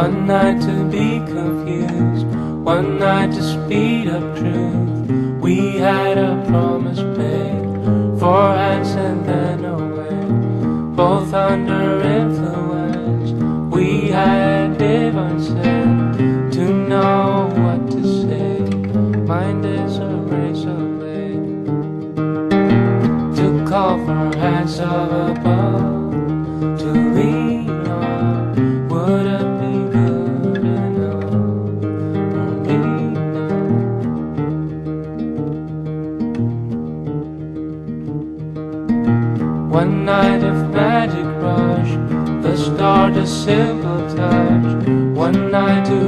One night to be confused, one night to speed up truth. We had a promise made, 4 hands and then away, both under influence. We had divine sense to know what to say. Mind is a razor blade to call for hands of above, to lean on. Would it be good enough for me now? One night of magic rush, the start a simple touch. One night to